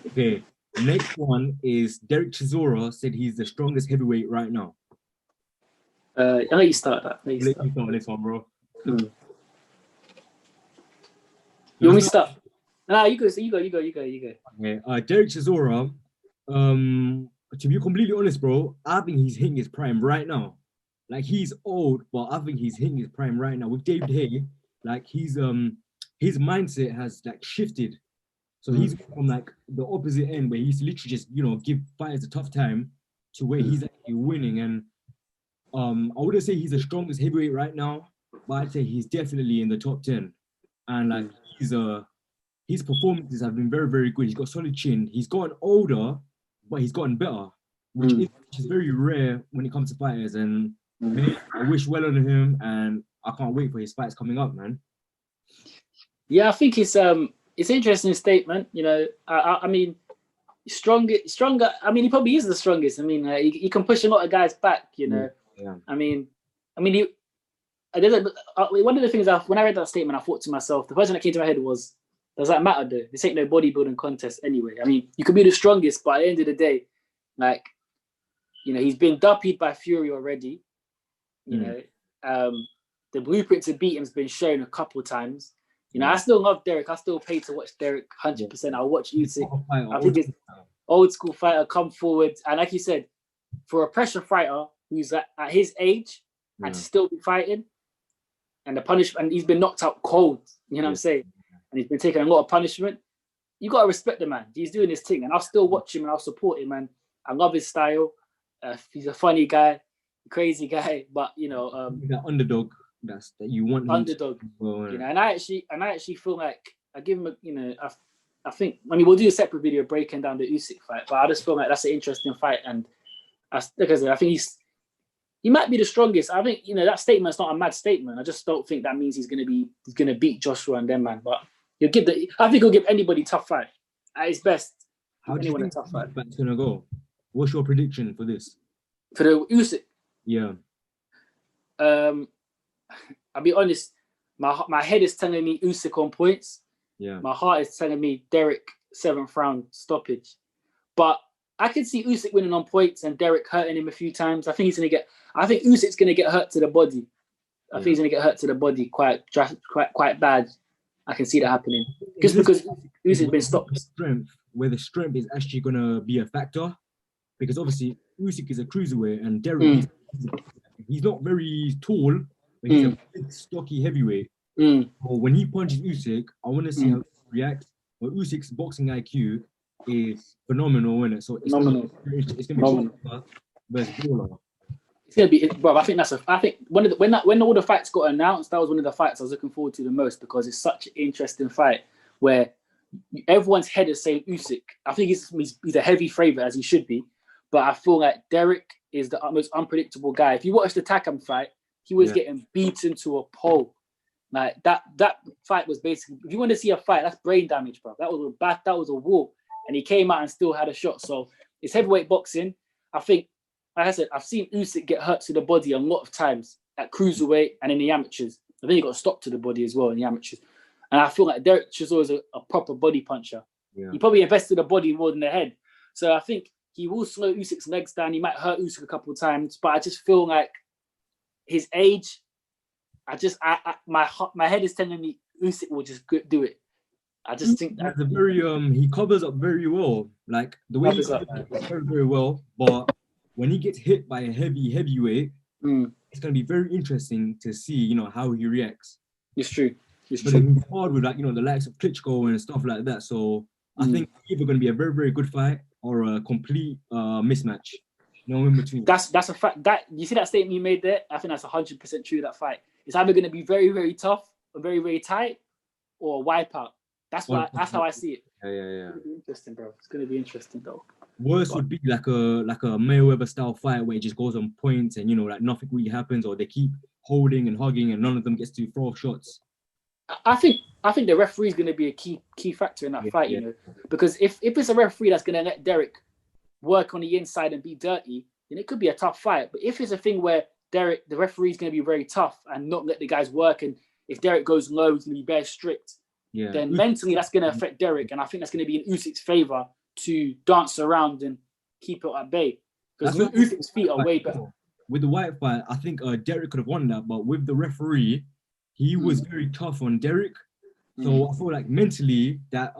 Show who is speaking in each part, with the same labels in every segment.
Speaker 1: Okay. Next one is Derek Chisora said he's the strongest heavyweight right now.
Speaker 2: I'll let you start that.
Speaker 1: Let you start on this one, bro.
Speaker 2: You want me to start? Nah, you go. You go.
Speaker 1: Okay. Derek Chisora, to be completely honest, bro, I think he's hitting his prime right now. Like he's old, but I think he's hitting his prime right now. With David Haye, like his mindset has like shifted. So he's from like the opposite end where he's literally just, give fighters a tough time to where he's actually winning. And I wouldn't say he's the strongest heavyweight right now, but I'd say he's definitely in the top 10. And like his performances have been very, very good. He's got solid chin. He's gotten older, but he's gotten better, which is very rare when it comes to fighters. And man, I wish well on him, and I can't wait for his fights coming up, man.
Speaker 2: Yeah, I think it's an interesting statement. I mean, stronger. I mean, he probably is the strongest. I mean, he can push a lot of guys back.
Speaker 1: Yeah.
Speaker 2: I mean, one of the things when I read that statement, I thought to myself, the person that came to my head was, does that matter though? This ain't no bodybuilding contest anyway. I mean, you could be the strongest, but at the end of the day, like, he's been duppied by Fury already. The blueprint to beat him's been shown a couple of times. I still love Derek. I still pay to watch Derek 100%. I'll watch Ussyk. I think it's old school fighter come forward. And like you said, for a pressure fighter who's at his age and still be fighting, and the punishment, and he's been knocked out cold, you know what I'm saying? And he's been taking a lot of punishment. You got to respect the man. He's doing his thing. And I'll still watch him and I'll support him, man. I love his style. He's a funny guy, crazy guy, but,
Speaker 1: the underdog. That you want
Speaker 2: underdog, and I actually feel like I give him I think we'll do a separate video breaking down the Ussyk fight, but I just feel like that's an interesting fight, and like I said, I think he might be the strongest. I think that statement's not a mad statement. I just don't think that means he's gonna beat Joshua and them, man. But I think he'll give anybody a tough fight at his best.
Speaker 1: How do you think that fight's gonna go? What's your prediction for this?
Speaker 2: For the Ussyk?
Speaker 1: Yeah.
Speaker 2: I'll be honest, my head is telling me Ussyk on points.
Speaker 1: Yeah.
Speaker 2: My heart is telling me Derek 7th round stoppage. But I could see Ussyk winning on points and Derek hurting him a few times. I think Usyk's gonna get hurt to the body. I think he's gonna get hurt to the body quite bad. I can see that happening. Just because Usyk's been stopped.
Speaker 1: Where the strength is actually gonna be a factor. Because obviously Ussyk is a cruiserweight and Derek he's not very tall. He's a big, stocky heavyweight. But when he punches Ussyk, I want to see how he reacts. But Usyk's boxing IQ is phenomenal, isn't it? So it's phenomenal. It's gonna be phenomenal.
Speaker 2: It's gonna be, bro. I think when all the fights got announced, that was one of the fights I was looking forward to the most because it's such an interesting fight where everyone's head is saying Ussyk. I think he's a heavy favorite as he should be, but I feel like Derek is the most unpredictable guy. If you watch the Takam fight, he was getting beaten to a pole. Like that fight was basically, if you want to see a fight, that's brain damage, bro. That was a war. And he came out and still had a shot. So it's heavyweight boxing. I think, like I said, I've seen Ussyk get hurt to the body a lot of times at cruiserweight and in the amateurs. I think he got stopped to the body as well in the amateurs. And I feel like Derek Chisora is a proper body puncher. Yeah. He probably invested the body more than the head. So I think he will slow Usyk's legs down. He might hurt Ussyk a couple of times, but I just feel like his age, my head is telling me Ussyk will just do it. I just think
Speaker 1: that's a very he covers up very well. Like the way he covers up very, very well. But when he gets hit by a heavyweight, it's gonna be very interesting to see, how he reacts.
Speaker 2: It's true.
Speaker 1: He's hard with the likes of Klitschko and stuff like that. So I think it's either gonna be a very, very good fight or a complete mismatch. In between.
Speaker 2: That's a fact. That you see that statement you made there. I think that's 100% true. That fight, it's either going to be very, very tough or very, very tight, or a wipeout. That's how I see it.
Speaker 1: Yeah.
Speaker 2: It's interesting, bro. It's going to be interesting though.
Speaker 1: Worst would be like a Mayweather style fight where it just goes on points and nothing really happens, or they keep holding and hugging and none of them gets to throw off shots.
Speaker 2: I think the referee is going to be a key factor in that fight. Because if it's a referee that's going to let Derek work on the inside and be dirty, then it could be a tough fight. But if it's a thing where the referee is going to be very tough and not let the guys work, and if Derek goes low, he's going to be very strict,
Speaker 1: Yeah.
Speaker 2: then mentally that's going to affect Derek, and I think that's going to be in Usyk's favor to dance around and keep it at bay, because Usyk's feet are way better.
Speaker 1: With the white fight, I think Derek could have won that, but with the referee, he was very tough on Derek. So I feel like mentally that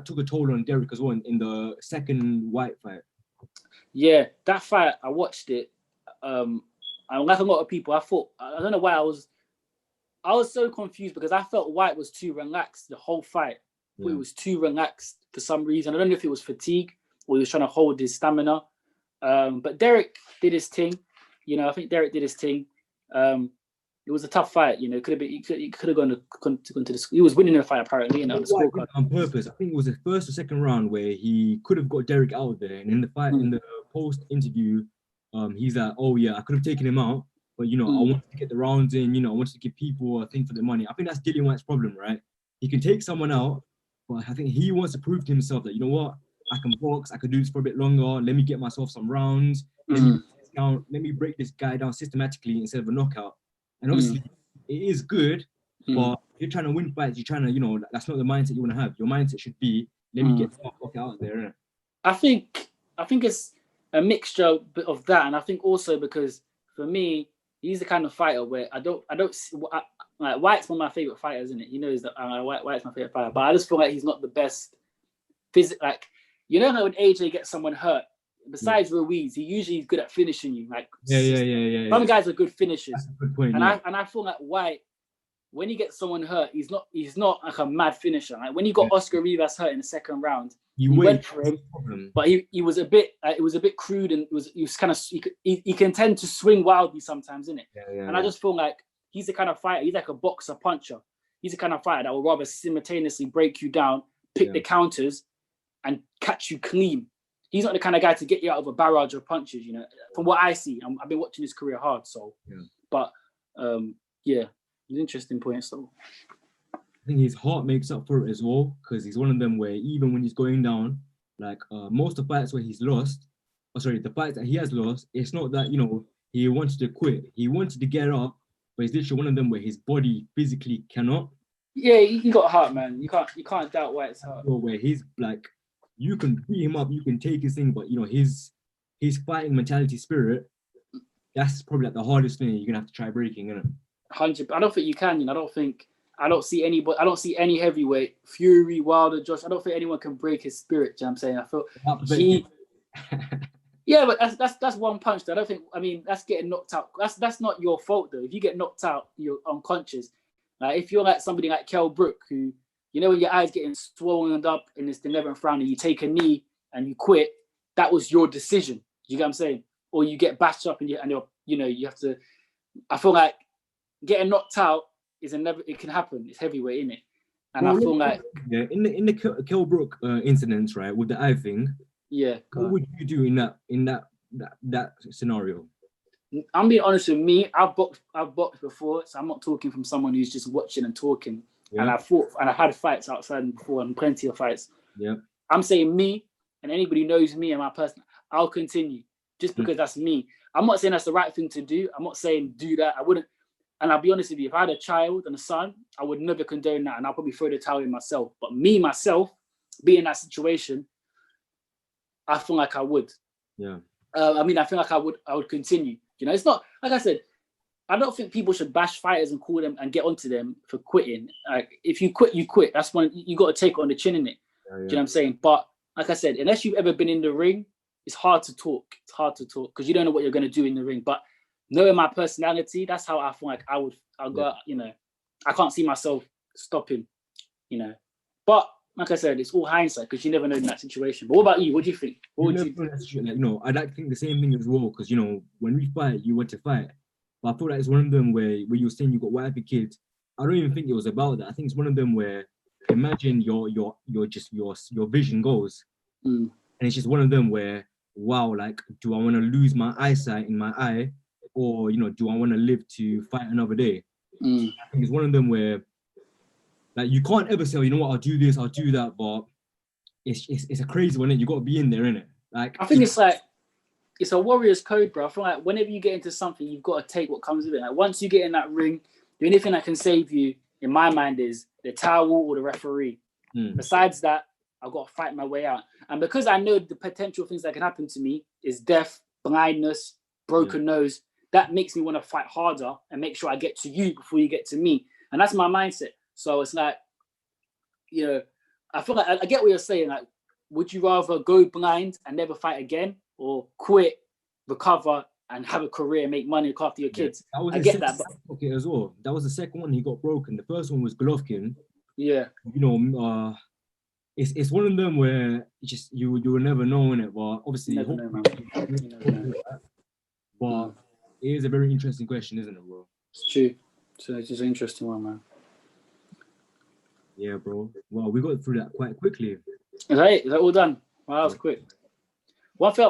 Speaker 1: took a toll on Derek as well in the second white fight.
Speaker 2: Yeah, that fight, I watched it. And like a lot of people, I don't know why I was so confused, because I felt White was too relaxed the whole fight. Yeah. He was too relaxed for some reason. I don't know if it was fatigue or he was trying to hold his stamina. But Derek did his thing. You know, I think Derek did his thing. It was a tough fight. You know, he could have gone to the. He was winning the fight apparently. You know, on the scorecard.
Speaker 1: On purpose. I think it was the first or second round where he could have got Derek out there, and in the fight, in the post interview, he's like, "Oh yeah, I could have taken him out, but you know, I wanted to get the rounds in. You know, I wanted to give people a thing for the money." I think that's Dillian White's problem, right? He can take someone out, but I think he wants to prove to himself that, you know what, I can box, I can do this for a bit longer. Let me get myself some rounds. Let me break this guy down systematically instead of a knockout. And obviously, it is good, but if you're trying to win fights, you're trying to, you know, that's not the mindset you want to have. Your mindset should be, let me get the fuck out there. Innit?
Speaker 2: I think it's a mixture of that, and I think also because for me, he's the kind of fighter where I don't like White's one of my favorite fighters, isn't it? He knows that White's my favorite fighter, but I just feel like he's not the best like, you know, when AJ gets someone hurt, besides Ruiz, he usually is good at finishing you. Like some guys are good finishers. That's a good point, and I feel like White, when he gets someone hurt, he's not like a mad finisher. Like when he got Oscar Rivas hurt in the second round, he went for him, but he was a bit it was a bit crude, and he was kind of he can tend to swing wildly sometimes, isn't it? I just feel like he's the kind of fighter. He's like a boxer puncher. He's the kind of fighter that will rather simultaneously break you down, pick the counters, and catch you clean. He's not the kind of guy to get you out of a barrage of punches, you know, from what I see. I've been watching his career hard, so. Yeah. But, it's an interesting point, so.
Speaker 1: I think his heart makes up for it as well, because he's one of them where even when he's going down, like most of the fights where he's lost, the fights that he has lost, it's not that, you know, he wanted to quit. He wanted to get up, but he's literally one of them where his body physically cannot.
Speaker 2: Yeah, he got heart, man. You can't doubt White's heart.
Speaker 1: Where he's like, you can beat him up, you can take his thing, but you know, his fighting mentality spirit, that's probably like the hardest thing you're gonna have to try breaking, isn't it?
Speaker 2: 100. I don't think you can, you know. I don't see any heavyweight, Fury, Wilder, Josh. I don't think anyone can break his spirit. You know what I'm saying? I feel yeah, but that's one punch. I don't think. I mean, that's getting knocked out. That's not your fault though. If you get knocked out, you're unconscious. Like if you're like somebody like Kell Brook, who, you know, when your eyes getting swollen up in this 11th round and you take a knee and you quit, that was your decision. You get what I'm saying? Or you get bashed up and you have to. I feel like getting knocked out it can happen. It's heavyweight, isn't it? And I feel like
Speaker 1: in the Kell Brook incidents, right, with the eye thing.
Speaker 2: Yeah.
Speaker 1: What would you do in that scenario?
Speaker 2: I'm being honest with me. I've boxed before, so I'm not talking from someone who's just watching and talking. Yeah. And I've had fights outside before, and plenty of fights.
Speaker 1: Yeah.
Speaker 2: I'm saying me, and anybody who knows me and my person, I'll continue just because that's me. I'm not saying that's the right thing to do. I'm not saying do that. I wouldn't. And I'll be honest with you, if I had a child and a son, I would never condone that, and I'll probably throw the towel in myself. But me, myself, being in that situation, I feel like I would.
Speaker 1: Yeah.
Speaker 2: I feel like I would continue. You know, it's not, like I said, I don't think people should bash fighters and call them and get onto them for quitting. Like, if you quit, you quit. That's when you got to take it on the chin, innit? Yeah. Do you know what I'm saying? But like I said, unless you've ever been in the ring, it's hard to talk. It's hard to talk because you don't know what you're going to do in the ring. But knowing my personality, that's how I feel like I'll go, you know, I can't see myself stopping, you know. But like I said, it's all hindsight because you never know in that situation. But what about you? What do you think? What would you?
Speaker 1: Like, no, I'd like to think the same thing as well because, you know, when we fight, you want to fight. But I feel like it's one of them where you're saying you got wifey kids. I don't even think it was about that. I think it's one of them where imagine your vision goes, and it's just one of them where, wow, like, do I want to lose my eyesight in my eye, or, you know, do I want to live to fight another day? I think it's one of them where, like, you can't ever say, oh, you know what, I'll do this, I'll do that, but it's a crazy one, and you got to be in there, innit? Like,
Speaker 2: I think it's like, it's a warrior's code, bro. I feel like whenever you get into something, you've got to take what comes with it. Like, once you get in that ring, the only thing that can save you, in my mind, is the towel, or the referee. Besides that, I've got to fight my way out. And because I know the potential things that can happen to me is death, blindness, broken nose, that makes me want to fight harder and make sure I get to you before you get to me. And that's my mindset. So it's like, you know, I feel like I get what you're saying. Like, would you rather go blind and never fight again, or quit, recover, and have a career, make money, look after your kids? I get that.
Speaker 1: Okay, as well. That was the second one he got broken. The first one was Golovkin.
Speaker 2: Yeah.
Speaker 1: You know, it's one of them where you will never know in it, but obviously,
Speaker 2: Never know, man.
Speaker 1: But it is a very interesting question, isn't it, bro?
Speaker 2: It's true. So it's just an interesting one, man.
Speaker 1: Yeah, bro. Well, we got through that quite quickly.
Speaker 2: Is that all done? Wow, that was quick. One thing